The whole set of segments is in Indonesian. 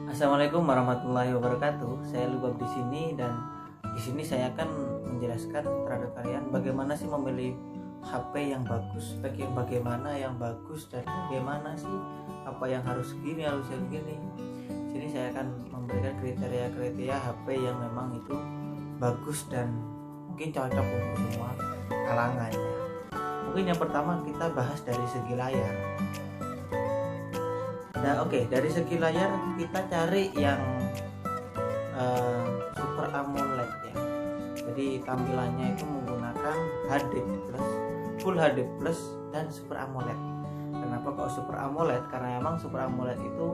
Assalamualaikum warahmatullahi wabarakatuh. Saya Lubab di sini dan di sini saya akan menjelaskan terhadap kalian bagaimana sih memilih HP yang bagus, spek yang bagaimana yang bagus dan bagaimana sih apa yang harus gini harus yang gini. Sini saya akan memberikan kriteria-kriteria HP yang memang itu bagus dan mungkin cocok untuk semua kalangan ya. Mungkin yang pertama kita bahas dari segi layar. Nah, dari segi layar kita cari yang Super AMOLED ya. Jadi tampilannya itu menggunakan HD plus, Full HD plus dan Super AMOLED. Kenapa kok Super AMOLED? Karena emang Super AMOLED itu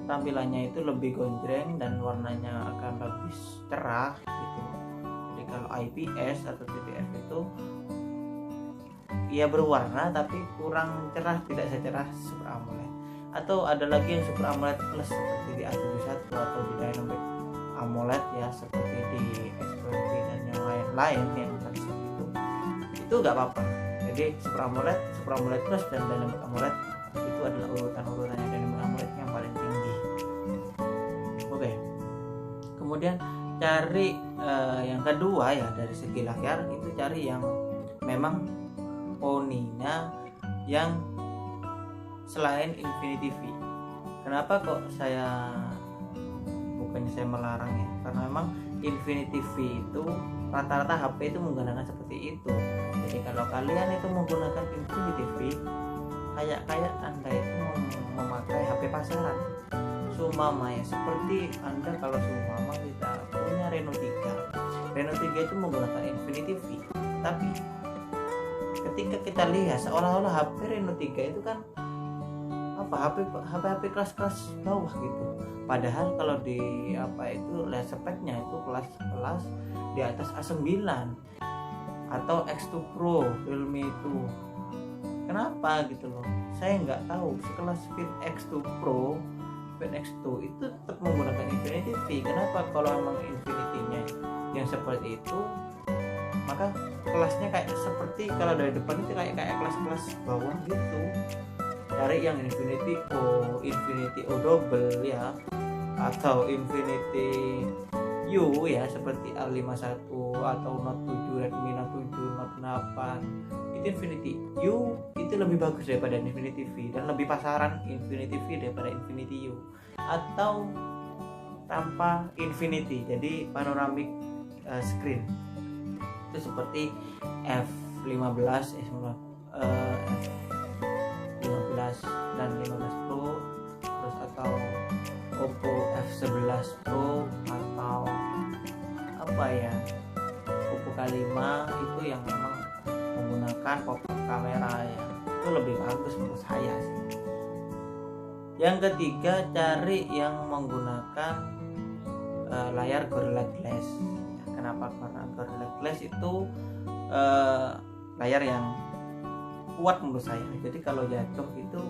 tampilannya itu lebih gonjreng dan warnanya akan lebih cerah gitu. Jadi kalau IPS atau TTF itu ia berwarna tapi kurang cerah, tidak secerah Super AMOLED. Atau ada lagi yang Super AMOLED Plus seperti di A71 atau di Dynamic AMOLED ya, seperti di S20 dan yang lain-lain yang versi itu nggak apa-apa. Jadi Super AMOLED Plus dan Dynamic AMOLED itu adalah urutannya. Dynamic AMOLED yang paling tinggi. Kemudian cari yang kedua ya, dari segi layar itu cari yang memang poninya yang selain Infinity V. Kenapa kok bukannya saya melarang ya, karena memang Infinity V itu rata-rata HP itu menggunakan seperti itu. Jadi kalau kalian itu menggunakan Infinity V, kayak Anda itu memakai HP pasaran. Sumama ya, seperti Anda kalau sumama kita punya Reno 3 itu menggunakan Infinity V, tapi ketika kita lihat seolah-olah HP Reno 3 itu kan HP kelas-kelas bawah gitu. Padahal kalau di lihat speknya itu kelas di atas A9 atau X2 Pro Realme itu. Kenapa gitu loh? Saya nggak tahu. Sekelas Fin X2 Pro, Fin X2 itu tetap menggunakan Infinity V. Kenapa kalau emang Infinity-nya yang seperti itu, maka kelasnya kayak seperti kalau dari depan itu kayak kelas-kelas bawah gitu. Cari yang Infinity O double ya, atau Infinity U ya, seperti A51 atau Note 7, Redmi Note 7, Note 8. Itu Infinity U itu lebih bagus daripada Infinity V dan lebih pasaran Infinity V daripada Infinity U. Atau tanpa Infinity, jadi panoramic screen. Itu seperti F15 dan 15 Pro, terus atau Oppo F11 Pro atau Oppo K5 itu yang memang menggunakan pop-up kamera ya, itu lebih bagus menurut saya sih. Yang ketiga, cari yang menggunakan layar Gorilla Glass. Kenapa? Karena Gorilla Glass itu layar yang kuat menurut saya. Jadi kalau jatuh itu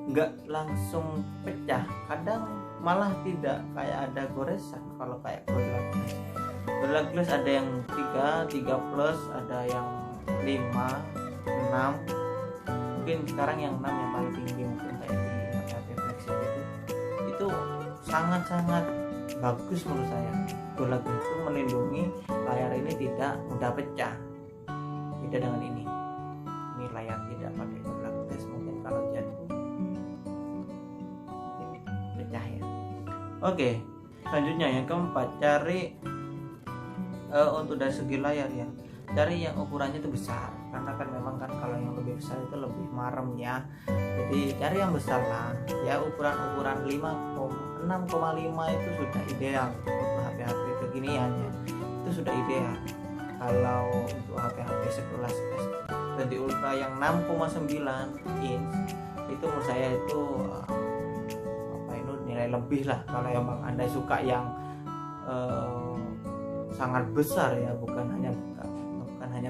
nggak langsung pecah, kadang malah tidak kayak ada goresan kalau kayak Gorilla Glass. Gorilla Glass ada yang 3 plus, ada yang 5, 6. Mungkin sekarang yang 6 yang paling tinggi, mungkin kayak di HP flagship itu sangat-sangat bagus menurut saya. Gorilla Glass itu melindungi layar ini tidak mudah pecah. Beda dengan ini layar tidak pakai Gorilla Glass, mungkin kalau jatuh pecah ya. Selanjutnya yang keempat, cari untuk dari segi layar ya, cari yang ukurannya itu besar, karena kan memang kan kalau yang lebih besar itu lebih marem ya. Jadi cari yang besar lah ya, ukuran 6,5 itu sudah ideal untuk HP-HP kekinian ya, itu sudah ideal. Kalau untuk HP-HP sekelas S20 Ultra yang 6,9 inch itu menurut saya itu nilai lebih lah. Kalau emang Anda suka yang sangat besar ya, bukan hanya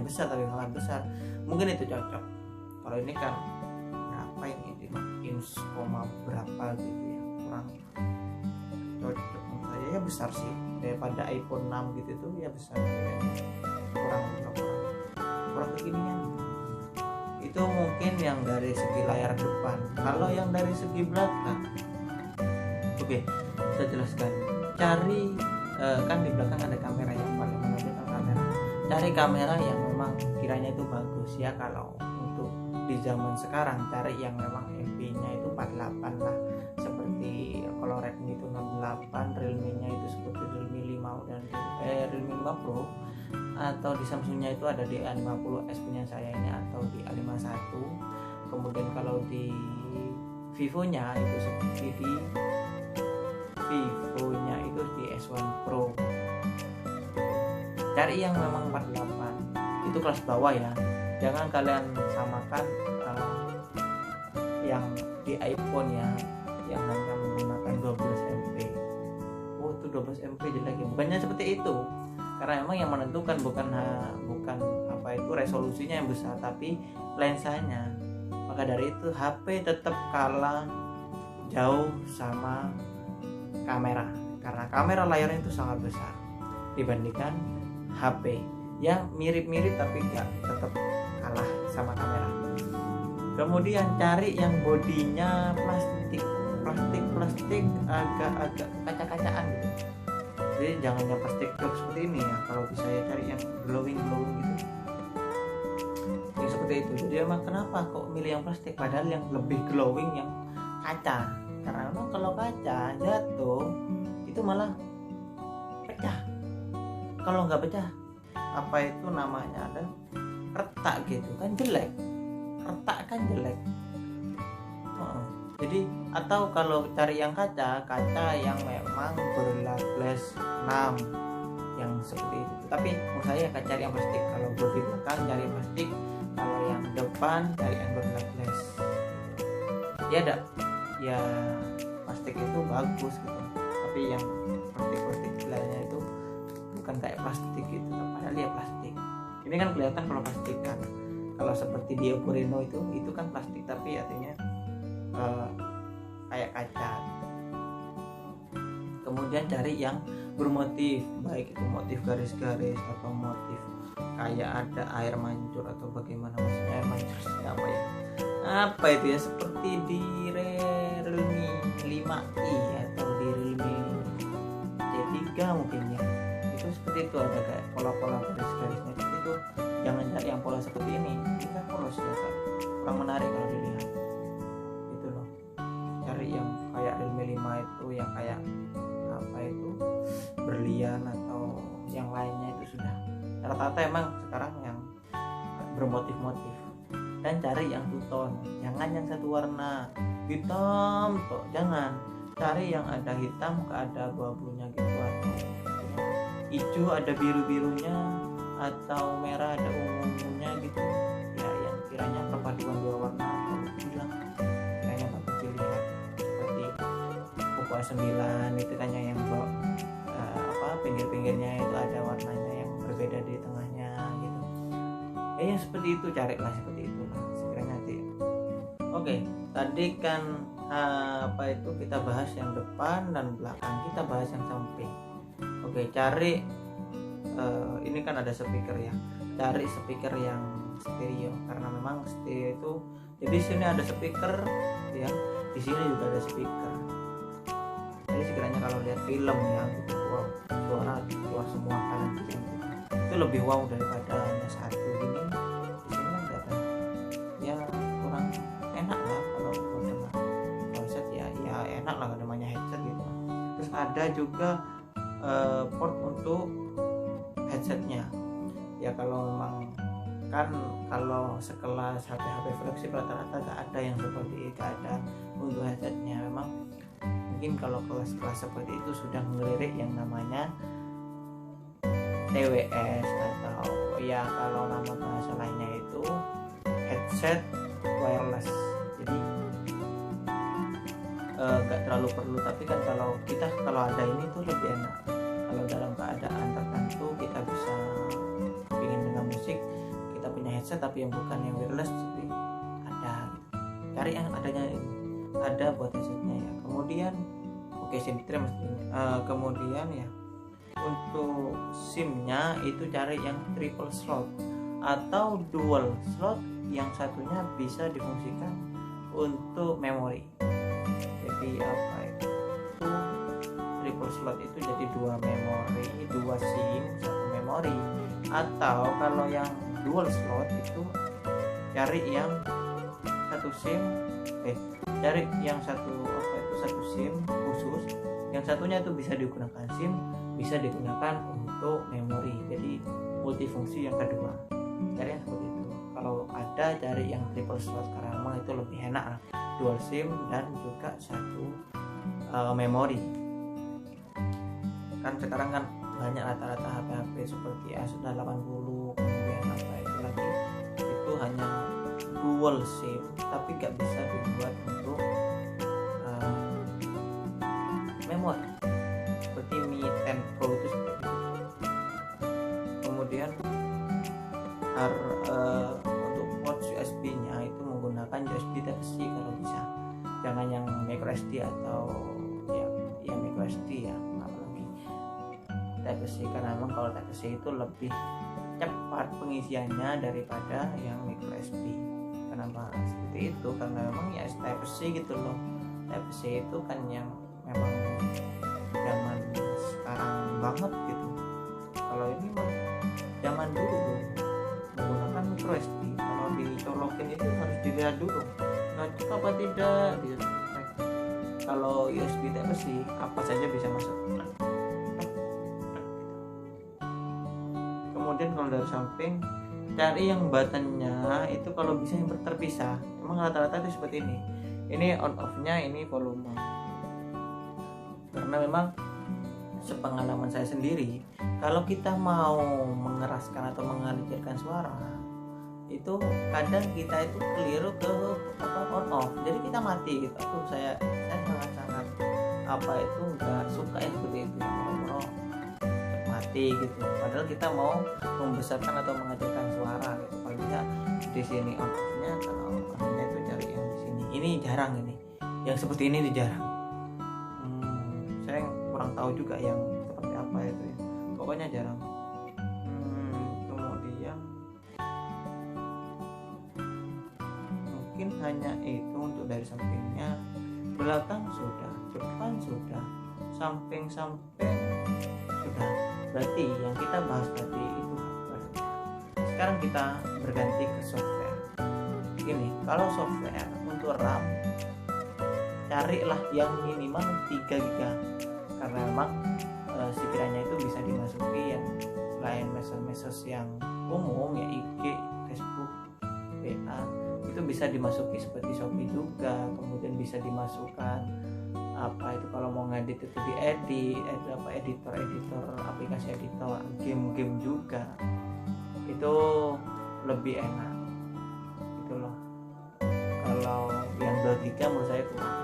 besar tapi sangat besar, mungkin itu cocok. Kalau ini kan berapa ini inch berapa gitu ya, kurang cocok menurut saya ya. Besar sih daripada iPhone 6 gitu tuh ya, besar kurang beginian. Itu mungkin yang dari segi layar depan. Kalau yang dari segi belakang Oke, saya jelaskan. Cari kan di belakang ada kamera, yang paling menonjolkan kamera. Cari kamera yang memang kiranya itu bagus ya. Kalau untuk di zaman sekarang cari yang memang MP-nya itu 48 lah, seperti kalau Redmi itu 68, Realme-nya itu seperti Realme 5 dan Realme 5 Pro, atau di Samsung-nya itu ada di A50s punya saya ini, atau di A51. Kemudian kalau di Vivo-nya itu seperti di Vivo-nya itu di S1 Pro. Cari yang memang 48, itu kelas bawah ya. Jangan kalian samakan yang di iPhone ya, yang hanya menggunakan 12 MP. Oh, itu 12 MP jelek ya. Bukannya seperti itu. Karena memang yang menentukan bukan apa itu resolusinya yang besar, tapi lensanya. Maka dari itu HP tetap kalah jauh sama kamera, karena kamera layarnya itu sangat besar dibandingkan HP yang mirip-mirip tapi tetap kalah sama kamera. Kemudian cari yang bodinya plastik agak kaca-kacaan gitu. Jadi jangan yang plastik blok seperti ini ya. Kalau bisa ya cari yang glowing gitu. Yang seperti itu. Jadi emang kenapa kok milih yang plastik padahal yang lebih glowing yang kaca? Karena memang kalau kaca jatuh itu malah pecah. Kalau nggak pecah, apa itu namanya, ada retak gitu kan, jelek. Retak kan jelek. Jadi atau kalau cari yang kaca yang memang berlapis 6 yang seperti itu. Tapi menurut saya cari yang plastik. Kalau bodi belakang cari plastik, kalau yang depan cari yang berlapis. Ya ada, ya plastik itu bagus gitu. Tapi yang plastik lainnya itu bukan kayak plastik gitu, padahal dia plastik. Ini kan kelihatan kalau plastik kan. Kalau seperti di Oppo Reno itu kan plastik, tapi artinya kayak kaca. Kemudian cari yang bermotif, baik itu motif garis-garis atau motif kayak ada air mancur atau bagaimana, maksudnya air mancur apa ya? Apa itu ya, seperti di Realme 5i atau di Realme C3 mungkin ya. Itu seperti itu, ada kayak pola-pola garis-garisnya itu. Jangan cari yang pola seperti ini kan polos ya kan, kurang menarik kalau dilihat. Itu loh, cari yang kayak Realme 5 itu yang kayak apa itu berlian atau yang lainnya itu sudah rata-rata emang sekarang yang bermotif-motif. Dan cari yang two tone, jangan yang satu warna hitam toh, jangan. Cari yang ada hitam ada abu-abunya gitu, atau hijau ada biru-birunya, atau merah ada ungunya gitu ya, yang kiranya perpaduan dua warna atau bilang kiranya bagus dilihat. Seperti Oppo A9 itu kan yang pinggir-pinggirnya itu ada warnanya yang berbeda di tengahnya gitu ya, yang seperti itu carilah seperti itulah sekiranya nanti. Oke, tadi kan apa itu kita bahas yang depan dan belakang, kita bahas yang samping. Oke, cari ini kan ada speaker ya, cari speaker yang stereo, karena memang stereo itu jadi sini ada speaker ya, di sini juga ada speaker. Jadi sekiranya kalau lihat film ya gitu, wow, suara keluar semua kanan kiri itu lebih wow daripada hanya satu gini. Di sini kan ada ya, kurang enak lah kalau dengar headset ya enak lah namanya headset gitu. Terus ada juga port untuk headsetnya ya. Kalau memang kan kalau sekelas HP flagship rata-rata gak ada yang seperti itu, ada untuk headsetnya. Memang mungkin kalau kelas-kelas seperti itu sudah ngelirik yang namanya TWS, atau ya kalau nama bahasa lainnya itu headset wireless. Jadi gak terlalu perlu, tapi kan kalau ada ini tuh lebih enak. Kalau dalam keadaan tertentu kita bisa ingin dengar musik, kita punya headset tapi yang bukan yang wireless, jadi ada gitu. Cari yang adanya ini, ada buat headsetnya ya. Kemudian SIM tray mestinya. Kemudian ya untuk SIM-nya itu cari yang triple slot atau dual slot, yang satunya bisa difungsikan untuk memori. Jadi apa itu slot itu jadi 2 memori, 2 SIM, 1 memori. Atau kalau yang dual slot itu cari yang satu SIM cari yang satu SIM khusus, yang satunya itu bisa digunakan SIM, bisa digunakan untuk memori, jadi multifungsi yang kedua. Cari yang seperti itu. Kalau ada cari yang triple slot karena memang itu lebih enak lah, dual SIM dan juga satu memori. Kan sekarang kan banyak rata-rata HP-HP seperti Asus 80, kemudian apa itu lagi, itu hanya dual SIM tapi gak bisa dibuat untuk memori seperti Mi 10 Pro itu seperti itu. Kemudian untuk port USB nya itu menggunakan USB Type-C kalau bisa, jangan yang microSD atau ya microSD ya, apalagi Type-C, karena memang kalau Type-C itu lebih cepat pengisiannya daripada yang microSD. Kenapa seperti itu? Karena memang ya Type-C gitu loh. Type-C itu kan yang memang zaman sekarang banget gitu. Kalau ini mah zaman dulu menggunakan microSD. Kalau dicolokin itu harus dilihat dulu cocok apa tidak gitu. Kalau USB Type-C apa saja bisa masuk. Kemudian kalau dari samping cari yang buttonnya itu kalau bisa yang terpisah. Emang rata-rata itu seperti ini. Ini on off-nya, ini volume. Karena memang sepengalaman saya sendiri, kalau kita mau mengeraskan atau mengecilkan suara itu kadang kita itu keliru ke on off, jadi kita mati gitu. Saya sangat itu nggak suka ya seperti itu, mati gitu. Padahal kita mau membesarkan atau mengecilkan suara gitu. Kalau bisa di sini on off-nya, kalau on-nya itu cari yang di sini. Ini jarang, ini yang seperti ini jarang. Saya kurang tahu juga yang seperti apa itu ya. Pokoknya jarang. Kemudian mungkin hanya itu untuk dari sampingnya. Belakang sudah, depan sudah, samping-samping sudah. Berarti yang kita bahas tadi itu hardware. Sekarang kita berganti ke software. Gini, kalau software untuk RAM carilah yang minimal 3 GB, karena memang sekiranya itu bisa dimasuki yang selain medsos yang umum ya, IG, Facebook, WA, itu bisa dimasuki seperti Shopee juga. Kemudian bisa dimasukkan apa itu kalau mau ngedit itu diedit, editor aplikasi editor game juga, itu lebih enak gitu loh. Kalau yang 2 GB menurut saya kurang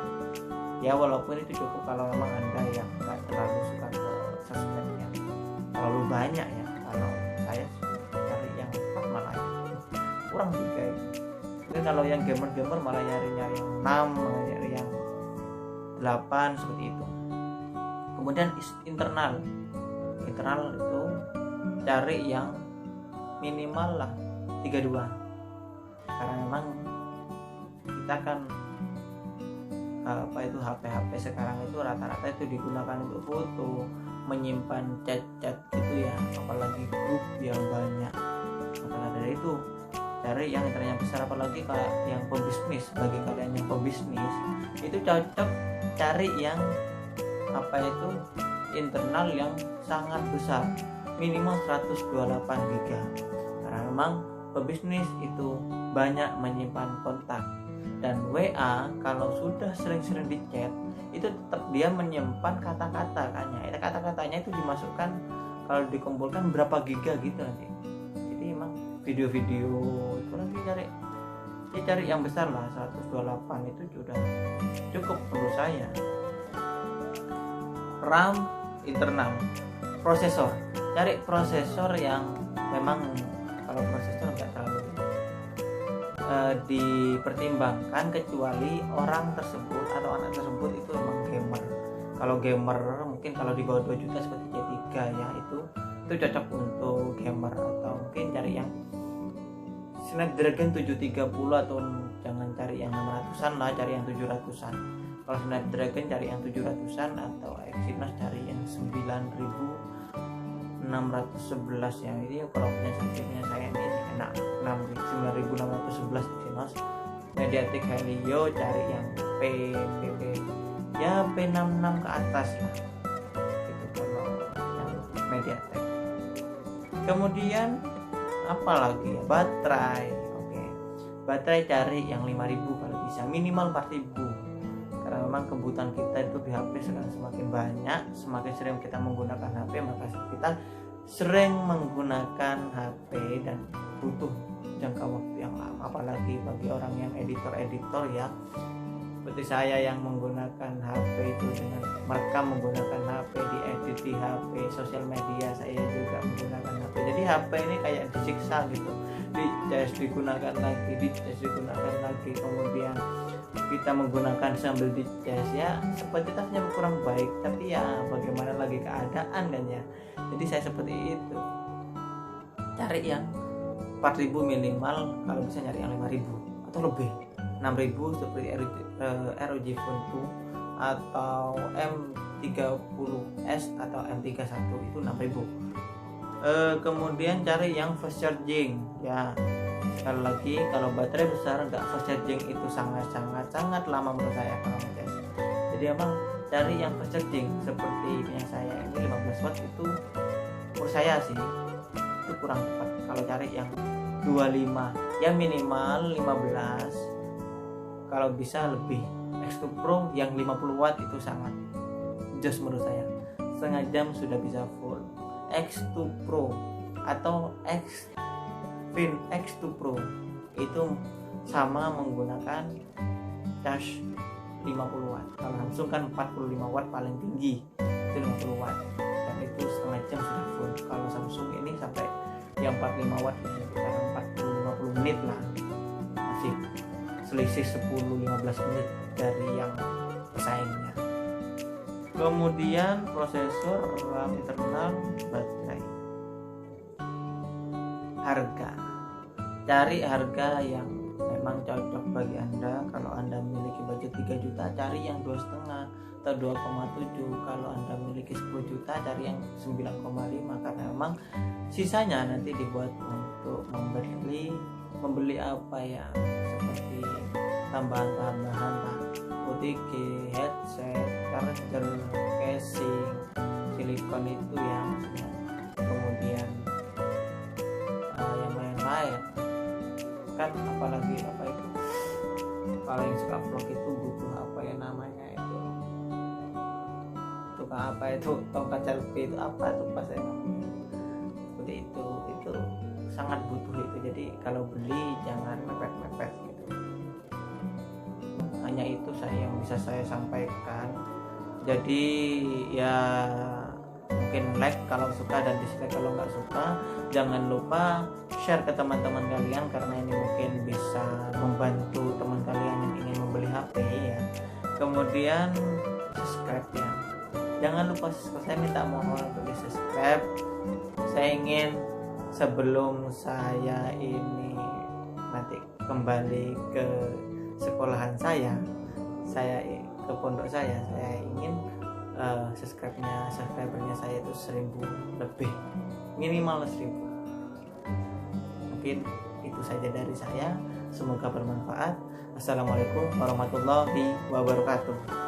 ya, walaupun itu cukup kalau memang Anda yang nggak terlalu suka ke sosmed yang terlalu banyak ya. Kalau saya cari yang 4 malah kurang 3 itu. Tapi kalau yang gamer malah nyari yang 6, nyari yang 8 seperti itu. Kemudian internal itu cari yang minimal lah 32, karena memang kita kan HP sekarang itu rata-rata itu digunakan untuk foto, menyimpan chat-chat gitu ya, apalagi grup yang banyak. Maka dari itu cari yang internet besar, apalagi kayak yang pebisnis. Bagi kalian yang pebisnis itu cocok cari yang internal yang sangat besar, minimal 128 GB, karena memang pebisnis itu banyak menyimpan kontak. Dan WA kalau sudah sering-sering di chat itu tetap dia menyimpan kata-katanya itu dimasukkan, kalau dikumpulkan berapa giga gitu nanti. Jadi emang video-video itu lagi cari yang besar lah, 128 itu sudah cukup menurut saya. RAM internal, prosesor, cari prosesor yang memang, kalau prosesor nggak terlalu dipertimbangkan kecuali orang tersebut atau anak tersebut itu memang gamer. Kalau gamer mungkin kalau di bawah 2 juta seperti C3 ya, itu cocok untuk gamer. Atau mungkin cari yang Snapdragon 730, atau jangan cari yang 600-an lah, cari yang 700-an. Kalau Snapdragon cari yang 700-an atau Exynos cari yang 9611 ya. Ini crop-nya sampingnya saya ini enak, 9611 Exynos. Mediatek Helio cari yang PP ya P66 ke atas lah itu kalau yang Mediatek. Kemudian apa lagi ya, baterai. Oke, baterai cari yang 5000 kalau bisa, minimal 4000, karena memang kebutuhan kita itu di HP sekarang semakin banyak. Semakin sering kita menggunakan HP, maka kita sering menggunakan HP dan butuh jangka waktu yang lama, apalagi bagi orang yang editor ya seperti saya yang menggunakan HP itu dengan merekam menggunakan HP, diedit di HP, sosial media saya juga menggunakan HP. Jadi HP ini kayak disiksa gitu, digunakan lagi, kemudian kita menggunakan sambil dicas ya, sepetitasnya kurang baik, tapi ya bagaimana lagi keadaan kan ya. Jadi saya seperti itu, cari yang 4000 minimal, kalau bisa nyari yang 5000 atau lebih, 6000 seperti ROG Phone 2 atau M30s atau M31 itu 6000. Kemudian cari yang fast charging ya. Sekali lagi, kalau baterai besar nggak fast charging itu sangat lama menurut saya kalau ngecas. Jadi emang cari yang fast charging seperti yang saya ini 15 watt itu menurut saya sih itu kurang tepat. Kalau cari yang 25 ya minimal 15, kalau bisa lebih. X2 Pro yang 50 watt itu sangat jos menurut saya, setengah jam sudah bisa full. X2 Pro atau Xfin X2 Pro itu sama menggunakan charge 50 watt. Kalau Samsung kan 45 watt paling tinggi, itu 50 watt dan itu setengah jam sudah full. Kalau Samsung ini sampai yang 45 watt bisa sekitar 40-50 menit lah, masih selisih 10-15 menit dari yang pesaingnya. Kemudian prosesor, RAM internal, baterai. Harga, cari harga yang memang cocok bagi Anda. Kalau Anda memiliki budget 3 juta, cari yang 2,5 atau 2,7. Kalau Anda memiliki 10 juta, cari yang 9,5, karena memang sisanya nanti dibuat untuk membeli apa ya, seperti tambahan-tambahan lah, OTG, headset, charger, casing, silikon itu ya maksudnya. Kemudian yang lain-lain kan, apalagi apa itu, kalau yang suka vlog itu butuh apa ya namanya itu, tukang apa itu, tongkat selfie itu apa tuh pas saya namanya, seperti itu sangat butuh itu. Jadi kalau beli jangan mepet-mepet gitu. Hanya itu yang bisa saya sampaikan. Jadi ya mungkin like kalau suka dan dislike kalau nggak suka. Jangan lupa share ke teman-teman kalian, karena ini mungkin bisa membantu teman kalian yang ingin membeli HP ya. Kemudian subscribe ya, jangan lupa subscribe. Saya minta mohon untuk di subscribe. Saya ingin sebelum saya ini nanti kembali ke sekolahan saya ke pondok saya ingin subscribernya saya itu 1000 lebih, minimal 1000. Mungkin itu saja dari saya, semoga bermanfaat. Assalamualaikum warahmatullahi wabarakatuh.